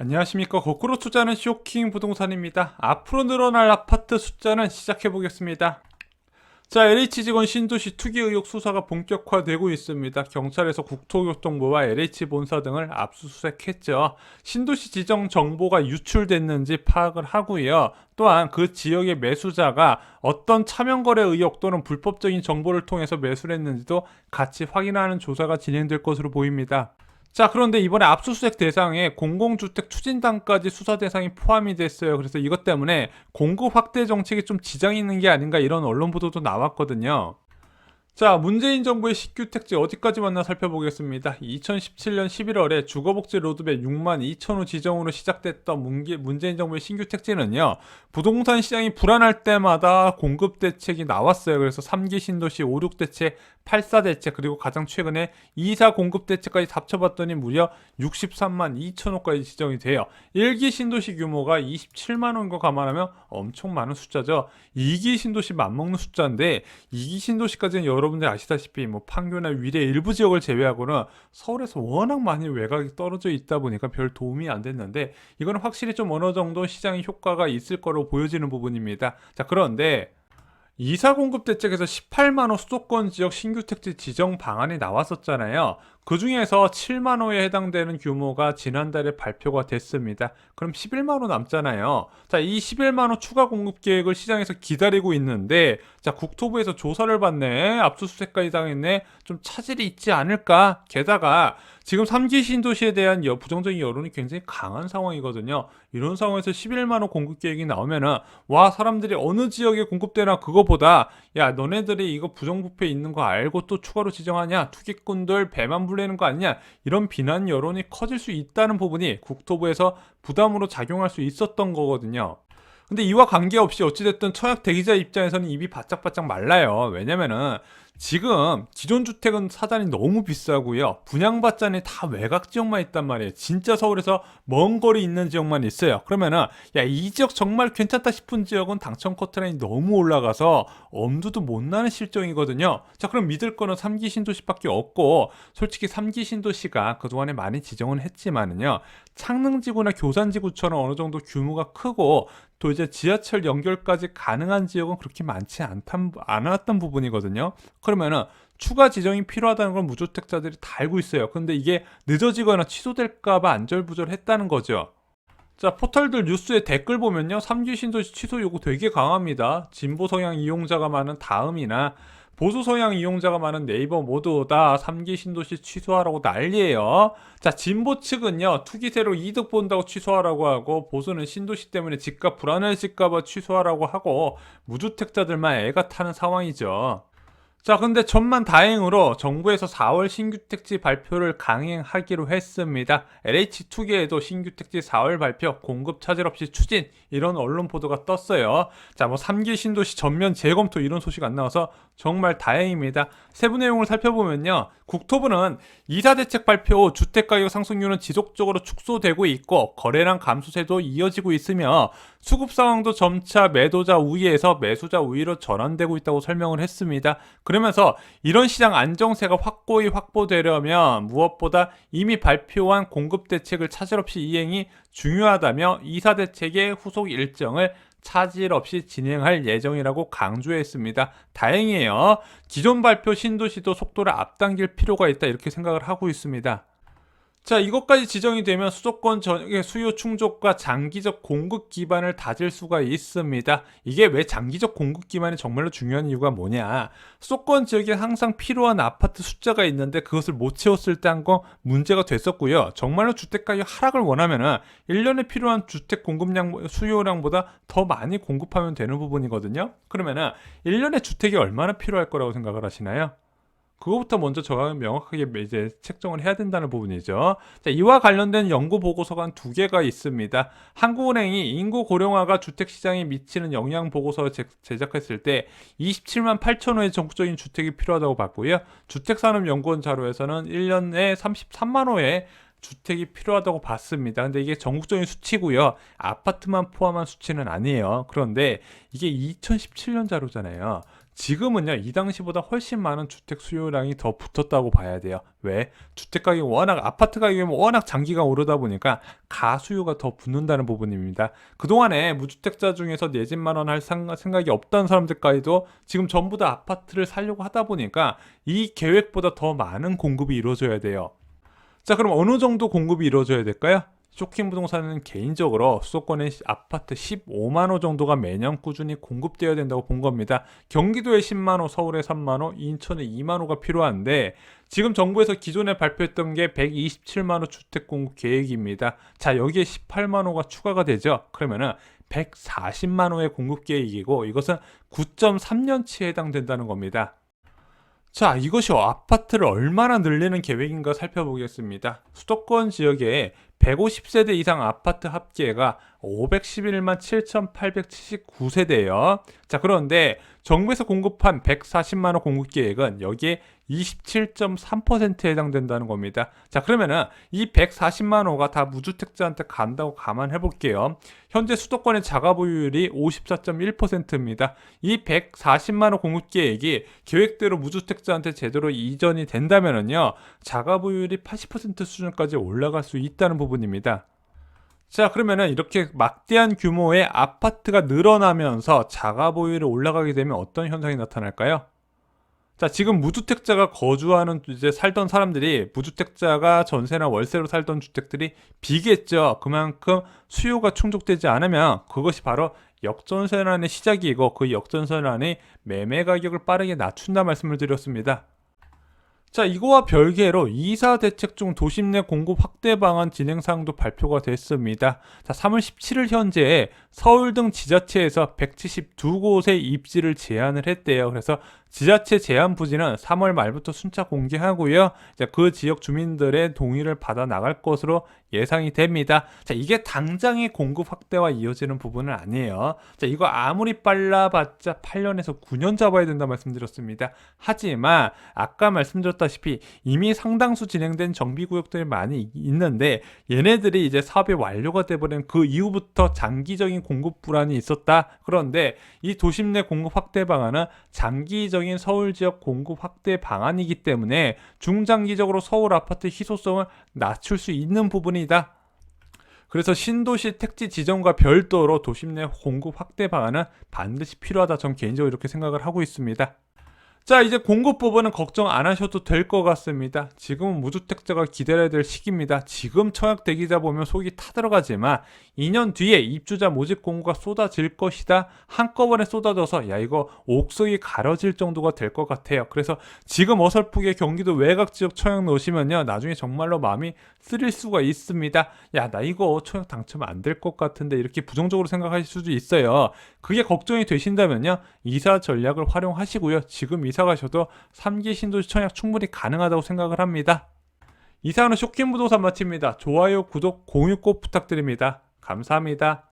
안녕하십니까. 거꾸로 투자는 쇼킹 부동산입니다. 앞으로 늘어날 아파트 숫자는 시작해보겠습니다. 자, LH 직원 신도시 투기 의혹 수사가 본격화되고 있습니다. 경찰에서 국토교통부와 LH 본사 등을 압수수색했죠. 신도시 지정 정보가 유출됐는지 파악을 하고요. 또한 그 지역의 매수자가 어떤 차명거래 의혹 또는 불법적인 정보를 통해서 매수를 했는지도 같이 확인하는 조사가 진행될 것으로 보입니다. 자, 그런데 이번에 압수수색 대상에 공공주택 추진단까지 수사 대상이 포함이 됐어요. 그래서 이것 때문에 공급 확대 정책에 좀 지장이 있는 게 아닌가 이런 언론 보도도 나왔거든요. 자, 문재인 정부의 신규 택지 어디까지 왔나 살펴보겠습니다. 2017년 11월에 주거복지 로드맵 6만 2천 호 지정으로 시작됐던 문재인 정부의 신규 택지는요, 부동산 시장이 불안할 때마다 공급 대책이 나왔어요. 그래서 3기 신도시 5, 6 대책, 8사 대책, 그리고 가장 최근에 2사 공급 대책까지 합쳐봤더니 무려 63만 2천 호까지 지정이 돼요. 1기 신도시 규모가 27만 호인 거 감안하면 엄청 많은 숫자죠. 2기 신도시 맞먹는 숫자인데 2기 신도시까지는 여러분들 아시다시피 뭐 판교나 위례 일부 지역을 제외하고는 서울에서 워낙 많이 외곽이 떨어져 있다 보니까 별 도움이 안 됐는데 이거는 확실히 좀 어느 정도 시장의 효과가 있을 거로 보여지는 부분입니다. 자, 그런데 이사 공급 대책에서 18만호 수도권 지역 신규 택지 지정 방안이 나왔었잖아요. 그 중에서 7만호에 해당되는 규모가 지난달에 발표가 됐습니다. 그럼 11만호 남잖아요. 자, 이 11만호 추가 공급 계획을 시장에서 기다리고 있는데, 자, 국토부에서 조사를 받네. 압수수색까지 당했네. 좀 차질이 있지 않을까? 게다가 지금 3기 신도시에 대한 부정적인 여론이 굉장히 강한 상황이거든요. 이런 상황에서 11만호 공급 계획이 나오면은 와, 사람들이 어느 지역에 공급되나 그거보다 야, 너네들이 이거 부정부패 있는 거 알고 또 추가로 지정하냐, 투기꾼들 배만 불리는 거 아니냐, 이런 비난 여론이 커질 수 있다는 부분이 국토부에서 부담으로 작용할 수 있었던 거거든요. 근데 이와 관계없이 어찌됐든 청약 대기자 입장에서는 입이 바짝바짝 말라요. 왜냐면은 지금 기존 주택은 사단이 너무 비싸고요. 분양받자니 다 외곽 지역만 있단 말이에요. 진짜 서울에서 먼 거리 있는 지역만 있어요. 그러면은 야, 이 지역 정말 괜찮다 싶은 지역은 당첨 커트라인이 너무 올라가서 엄두도 못 나는 실정이거든요. 자, 그럼 믿을 거는 3기 신도시밖에 없고, 솔직히 3기 신도시가 그동안에 많이 지정은 했지만은요, 창릉지구나 교산지구처럼 어느 정도 규모가 크고 또 이제 지하철 연결까지 가능한 지역은 그렇게 많지 않았던 부분이거든요. 그러면은 추가 지정이 필요하다는 걸 무주택자들이 다 알고 있어요. 근데 이게 늦어지거나 취소될까봐 안절부절했다는 거죠. 자, 포털들 뉴스에 댓글 보면요, 3기 신도시 취소 요구 되게 강합니다. 진보 성향 이용자가 많은 다음이나 보수 성향 이용자가 많은 네이버 모두 다 3기 신도시 취소하라고 난리예요. 자, 진보 측은요, 투기세로 이득 본다고 취소하라고 하고, 보수는 신도시 때문에 집값 불안해질까봐 취소하라고 하고, 무주택자들만 애가 타는 상황이죠. 자, 근데 천만 다행으로 정부에서 4월 신규 택지 발표를 강행하기로 했습니다. LH 투기에도 신규 택지 4월 발표, 공급 차질 없이 추진, 이런 언론 보도가 떴어요. 자, 뭐 3기 신도시 전면 재검토 이런 소식 안 나와서 정말 다행입니다. 세부 내용을 살펴보면요, 국토부는 이사 대책 발표 후 주택가격 상승률은 지속적으로 축소되고 있고 거래량 감소세도 이어지고 있으며 수급 상황도 점차 매도자 우위에서 매수자 우위로 전환되고 있다고 설명을 했습니다. 그러면서 이런 시장 안정세가 확고히 확보되려면 무엇보다 이미 발표한 공급 대책을 차질 없이 이행이 중요하다며 이사 대책의 후속 일정을 차질 없이 진행할 예정이라고 강조했습니다. 다행이에요. 기존 발표 신도시도 속도를 앞당길 필요가 있다 이렇게 생각을 하고 있습니다. 자, 이것까지 지정이 되면 수도권 전역의 수요 충족과 장기적 공급 기반을 다질 수가 있습니다. 이게 왜 장기적 공급 기반이 정말로 중요한 이유가 뭐냐? 수도권 지역에 항상 필요한 아파트 숫자가 있는데 그것을 못 채웠을 때 한 건 문제가 됐었고요. 정말로 주택가격 하락을 원하면은 1년에 필요한 주택 공급량, 수요량보다 더 많이 공급하면 되는 부분이거든요. 그러면은 1년에 주택이 얼마나 필요할 거라고 생각을 하시나요? 그거부터 먼저 저가 명확하게 이제 책정을 해야 된다는 부분이죠. 자, 이와 관련된 연구 보고서가 한 두 개가 있습니다. 한국은행이 인구 고령화가 주택 시장에 미치는 영향 보고서를 제작했을 때 27만 8천 호의 전국적인 주택이 필요하다고 봤고요. 주택산업연구원 자료에서는 1년에 33만 호의 주택이 필요하다고 봤습니다. 근데 이게 전국적인 수치고요. 아파트만 포함한 수치는 아니에요. 그런데 이게 2017년 자료잖아요. 지금은요, 이 당시보다 훨씬 많은 주택 수요량이 더 붙었다고 봐야 돼요. 왜? 주택 가격이 워낙, 아파트 가격이 워낙 장기간 오르다 보니까 가수요가 더 붙는다는 부분입니다. 그동안에 무주택자 중에서 내 집 마련할 생각이 없다는 사람들까지도 지금 전부 다 아파트를 사려고 하다 보니까 이 계획보다 더 많은 공급이 이루어져야 돼요. 자, 그럼 어느 정도 공급이 이루어져야 될까요? 쇼킹 부동산은 개인적으로 수도권의 아파트 15만 호 정도가 매년 꾸준히 공급되어야 된다고 본 겁니다. 경기도에 10만 호, 서울에 3만 호, 인천에 2만 호가 필요한데 지금 정부에서 기존에 발표했던 게 127만 호 주택 공급 계획입니다. 자, 여기에 18만 호가 추가가 되죠. 그러면은 140만 호의 공급 계획이고 이것은 9.3년치에 해당된다는 겁니다. 자, 이것이 아파트를 얼마나 늘리는 계획인가 살펴보겠습니다. 수도권 지역에 150세대 이상 아파트 합계가 511만 7,879세대예요. 자, 그런데 정부에서 공급한 140만 호 공급 계획은 여기에 27.3%에 해당된다는 겁니다. 자, 그러면은 이 140만 호가 다 무주택자한테 간다고 감안해 볼게요. 현재 수도권의 자가 보유율이 54.1%입니다. 이 140만 호 공급 계획이 계획대로 무주택자한테 제대로 이전이 된다면은요, 자가 보유율이 80% 수준까지 올라갈 수 있다는 부분입니다. 자, 그러면은 이렇게 막대한 규모의 아파트가 늘어나면서 자가 보유율이 올라가게 되면 어떤 현상이 나타날까요? 자, 지금 무주택자가 거주하는, 이제 살던 사람들이, 무주택자가 전세나 월세로 살던 주택들이 비겠죠. 그만큼 수요가 충족되지 않으면 그것이 바로 역전세난의 시작이고, 그 역전세난이 매매 가격을 빠르게 낮춘다 말씀을 드렸습니다. 자, 이거와 별개로 이사 대책 중 도심 내 공급 확대 방안 진행 사항도 발표가 됐습니다. 자, 3월 17일 현재 서울 등 지자체에서 172곳의 입지를 제한을 했대요. 그래서 지자체 제한 부지는 3월 말부터 순차 공개하고요. 이제 그 지역 주민들의 동의를 받아 나갈 것으로 예상이 됩니다. 자, 이게 당장의 공급 확대와 이어지는 부분은 아니에요. 자, 이거 아무리 빨라봤자 8년에서 9년 잡아야 된다 말씀드렸습니다. 하지만 아까 말씀드렸다시피 이미 상당수 진행된 정비구역들이 많이 있는데 얘네들이 이제 사업이 완료가 돼버린 그 이후부터 장기적인 공급 불안이 있었다. 그런데 이 도심 내 공급 확대 방안은 장기적인 서울 지역 공급 확대 방안이기 때문에 중장기적으로 서울 아파트 희소성을 낮출 수 있는 부분이다. 그래서 신도시 택지 지정과 별도로 도심 내 공급 확대 방안은 반드시 필요하다. 전 개인적으로 이렇게 생각을 하고 있습니다. 자, 이제 공급 부분은 걱정 안 하셔도 될 것 같습니다. 지금은 무주택자가 기다려야 될 시기입니다. 지금 청약 대기자 보면 속이 타들어가지만 2년 뒤에 입주자 모집 공고가 쏟아질 것이다. 한꺼번에 쏟아져서 야, 이거 옥석이 가려질 정도가 될 것 같아요. 그래서 지금 어설프게 경기도 외곽 지역 청약 넣으시면요, 나중에 정말로 마음이 쓰릴 수가 있습니다. 야, 나 이거 청약 당첨 안 될 것 같은데, 이렇게 부정적으로 생각하실 수도 있어요. 그게 걱정이 되신다면요, 이사 전략을 활용하시고요. 지금 이사 가셔도 3기 신도시 청약 충분히 가능하다고 생각을 합니다. 이상은 쇼킹 부동산 마칩니다. 좋아요, 구독, 공유 꼭 부탁드립니다. 감사합니다.